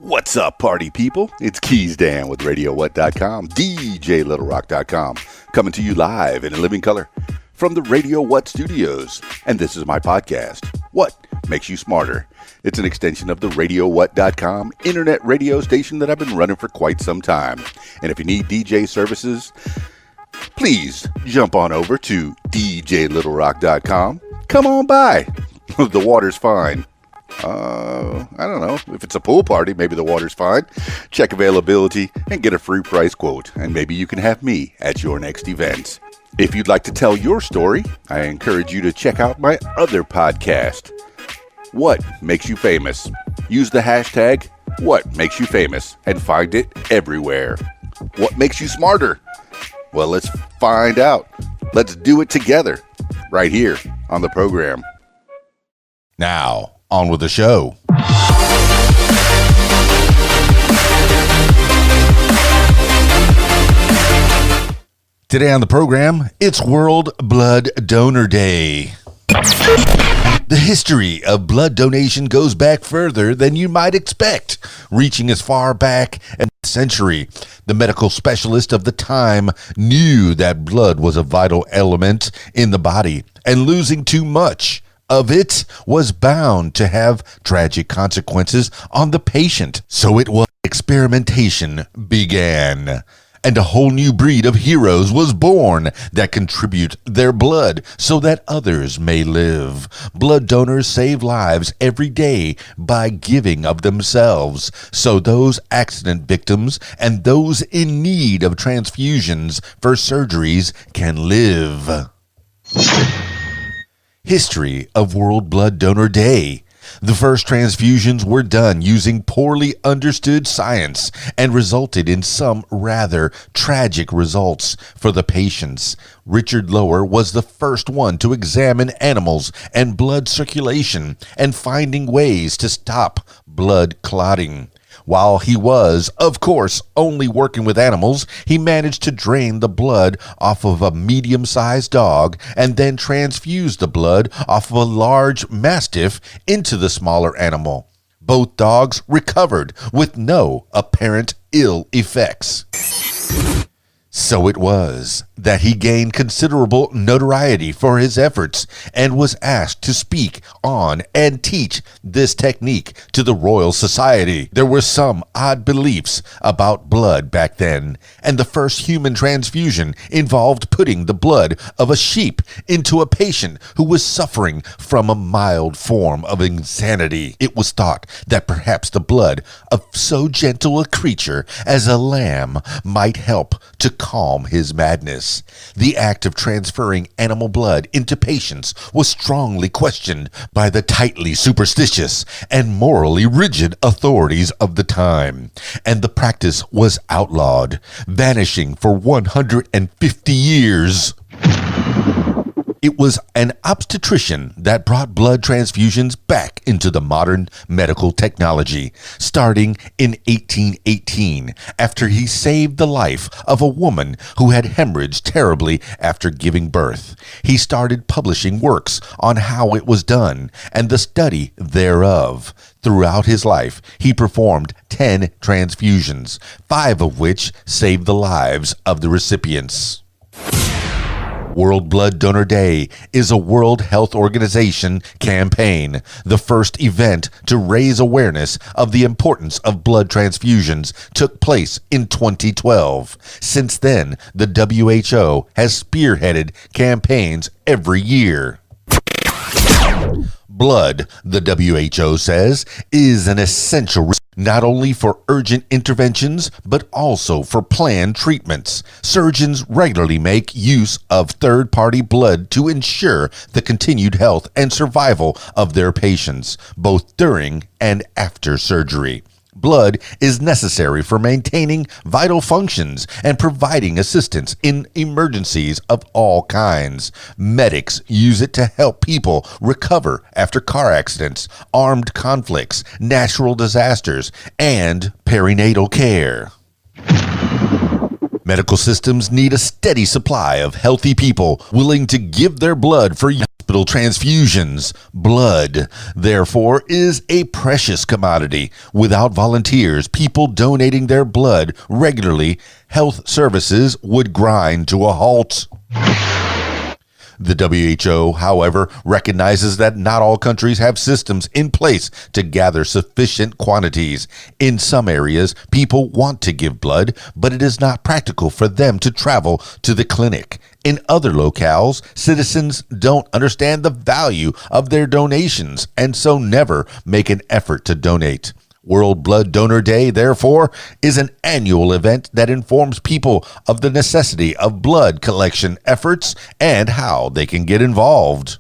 What's up, party people? It's Keys Dan with RadioWhat.com, DJLittleRock.com, coming to you live in living color from the Radio What studios. And this is my podcast, What Makes You Smarter? It's an extension of the RadioWhat.com internet radio station that I've been running for quite some time. And if you need DJ services, please jump on over to DJLittleRock.com. Come on by. The water's fine. I don't know. If it's a pool party, maybe the water's fine. Check availability and get a free price quote. And maybe you can have me at your next event. If you'd like to tell your story, I encourage you to check out my other podcast, What Makes You Famous? Use the hashtag What Makes You Famous and find it everywhere. What makes you smarter? Well, let's find out. Let's do it together right here on the program. Now, on with the show. Today on the program, it's World Blood Donor Day. The history of blood donation goes back further than you might expect, reaching as far back as a century. The medical specialist of the time knew that blood was a vital element in the body, and losing too much of it was bound to have tragic consequences on the patient. So it was experimentation began, and a whole new breed of heroes was born that contribute their blood so that others may live. Blood donors save lives every day by giving of themselves, so those accident victims and those in need of transfusions for surgeries can live. History of World Blood Donor Day. The first transfusions were done using poorly understood science and resulted in some rather tragic results for the patients. Richard Lower was the first one to examine animals and blood circulation and finding ways to stop blood clotting. While he was, of course, only working with animals, he managed to drain the blood off of a medium-sized dog and then transfuse the blood off of a large mastiff into the smaller animal. Both dogs recovered with no apparent ill effects. So it was that he gained considerable notoriety for his efforts and was asked to speak on and teach this technique to the Royal Society. There were some odd beliefs about blood back then, and the first human transfusion involved putting the blood of a sheep into a patient who was suffering from a mild form of insanity. It was thought that perhaps the blood of so gentle a creature as a lamb might help to calm his madness. The act of transferring animal blood into patients was strongly questioned by the tightly superstitious and morally rigid authorities of the time, and the practice was outlawed, vanishing for 150 years. It was an obstetrician that brought blood transfusions back into the modern medical technology, starting in 1818, after he saved the life of a woman who had hemorrhaged terribly after giving birth. He started publishing works on how it was done and the study thereof. Throughout his life, he performed 10 transfusions, 5 of which saved the lives of the recipients. World Blood Donor Day is a World Health Organization campaign, the first event to raise awareness of the importance of blood transfusions took place in 2012. Since then, the WHO has spearheaded campaigns every year. Blood, the WHO says, is an essential not only for urgent interventions, but also for planned treatments. Surgeons regularly make use of third-party blood to ensure the continued health and survival of their patients, both during and after surgery. Blood is necessary for maintaining vital functions and providing assistance in emergencies of all kinds. Medics use it to help people recover after car accidents, armed conflicts, natural disasters, and perinatal care. Medical systems need a steady supply of healthy people willing to give their blood for hospital transfusions. Blood, therefore, is a precious commodity. Without volunteers, people donating their blood regularly, health services would grind to a halt. The WHO, however, recognizes that not all countries have systems in place to gather sufficient quantities. In some areas, people want to give blood, but it is not practical for them to travel to the clinic. In other locales, citizens don't understand the value of their donations and so never make an effort to donate. World Blood Donor Day, therefore, is an annual event that informs people of the necessity of blood collection efforts and how they can get involved.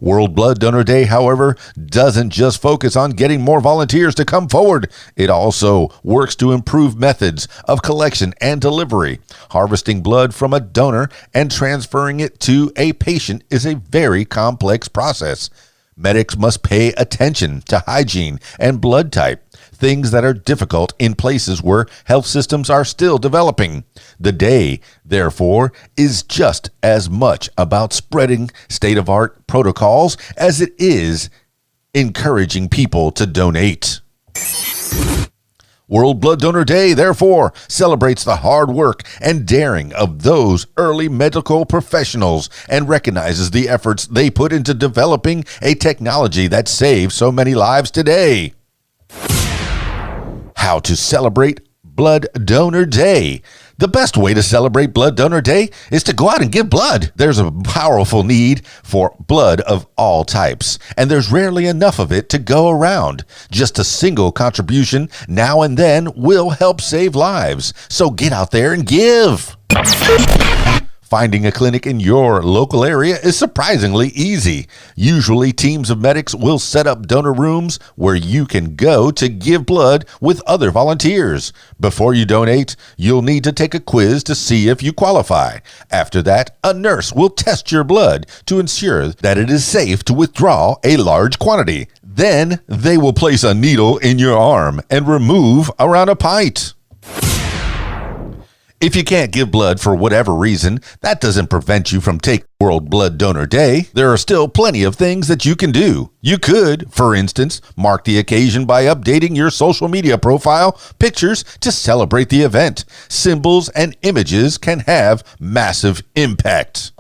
World Blood Donor Day, however, doesn't just focus on getting more volunteers to come forward. It also works to improve methods of collection and delivery. Harvesting blood from a donor and transferring it to a patient is a very complex process. Medics must pay attention to hygiene and blood type, things that are difficult in places where health systems are still developing. The day, therefore, is just as much about spreading state-of-the-art protocols as it is encouraging people to donate. World Blood Donor Day, therefore, celebrates the hard work and daring of those early medical professionals and recognizes the efforts they put into developing a technology that saves so many lives today. How to celebrate Blood Donor Day. The best way to celebrate Blood Donor Day is to go out and give blood. There's a powerful need for blood of all types, and there's rarely enough of it to go around. Just a single contribution now and then will help save lives. So get out there and give. Finding a clinic in your local area is surprisingly easy. Usually, teams of medics will set up donor rooms where you can go to give blood with other volunteers. Before you donate, you'll need to take a quiz to see if you qualify. After that, a nurse will test your blood to ensure that it is safe to withdraw a large quantity. Then, they will place a needle in your arm and remove around a pint. If you can't give blood for whatever reason, that doesn't prevent you from taking World Blood Donor Day. There are still plenty of things that you can do. You could, for instance, mark the occasion by updating your social media profile pictures to celebrate the event. Symbols and images can have massive impact.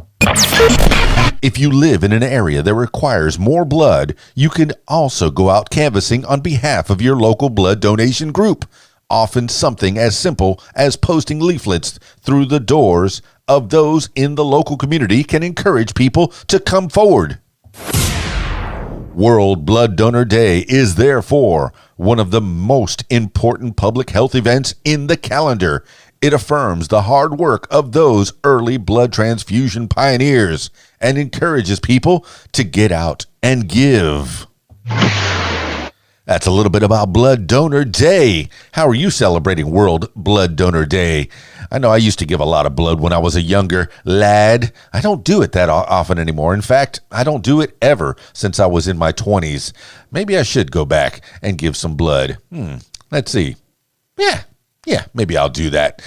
If you live in an area that requires more blood, you can also go out canvassing on behalf of your local blood donation group. Often something as simple as posting leaflets through the doors of those in the local community can encourage people to come forward. World Blood Donor Day is therefore one of the most important public health events in the calendar. It affirms the hard work of those early blood transfusion pioneers and encourages people to get out and give. That's a little bit about Blood Donor Day. How are you celebrating World Blood Donor Day? I know I used to give a lot of blood when I was a younger lad. I don't do it that often anymore. In fact, I don't do it ever since I was in my 20s. Maybe I should go back and give some blood. Let's see. Yeah, maybe I'll do that.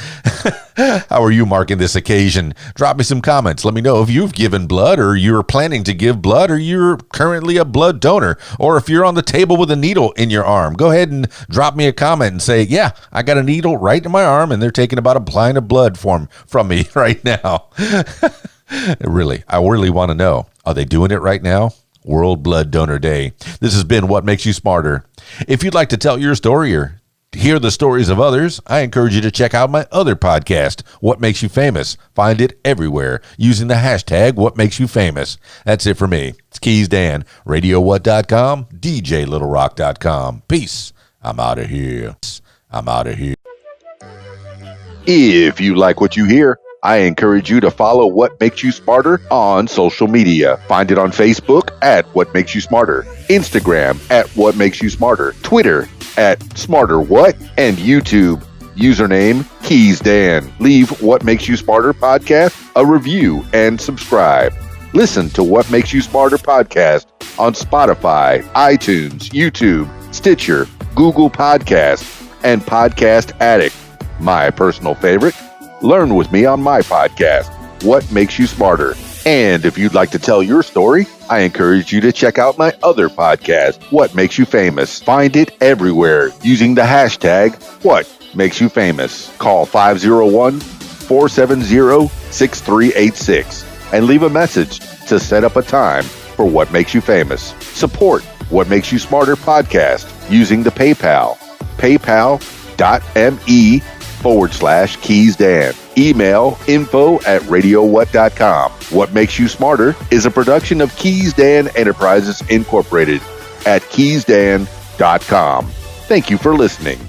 How are you marking this occasion? Drop me some comments. Let me know if you've given blood or you're planning to give blood or you're currently a blood donor or if you're on the table with a needle in your arm. Go ahead and drop me a comment and say, yeah, I got a needle right in my arm and they're taking about a pint of blood from me right now. I really want to know. Are they doing it right now? World Blood Donor Day. This has been What Makes You Smarter. If you'd like to tell your story or hear the stories of others, I encourage you to check out my other podcast, What Makes You Famous. Find it everywhere using the hashtag WhatMakesYouFamous. That's it for me. It's Keys Dan, RadioWhat.com, DJLittleRock.com. Peace. I'm out of here. If you like what you hear, I encourage you to follow What Makes You Smarter on social media. Find it on Facebook at What Makes You Smarter, Instagram at What Makes You Smarter, Twitter at SmarterWhat, and YouTube. Username Keys Dan. Leave What Makes You Smarter podcast a review and subscribe. Listen to What Makes You Smarter podcast on Spotify, iTunes, YouTube, Stitcher, Google Podcasts, and Podcast Addict. My personal favorite, learn with me on my podcast, What Makes You Smarter. And if you'd like to tell your story, I encourage you to check out my other podcast, What Makes You Famous. Find it everywhere using the hashtag What Makes You Famous. Call 501-470-6386 and leave a message to set up a time for What Makes You Famous. Support What Makes You Smarter podcast using the PayPal, paypal.me/KeysDan. Email info@radiowhat.com. What Makes You Smarter is a production of Keys Dan Enterprises Incorporated at keysdan.com. Thank you for listening.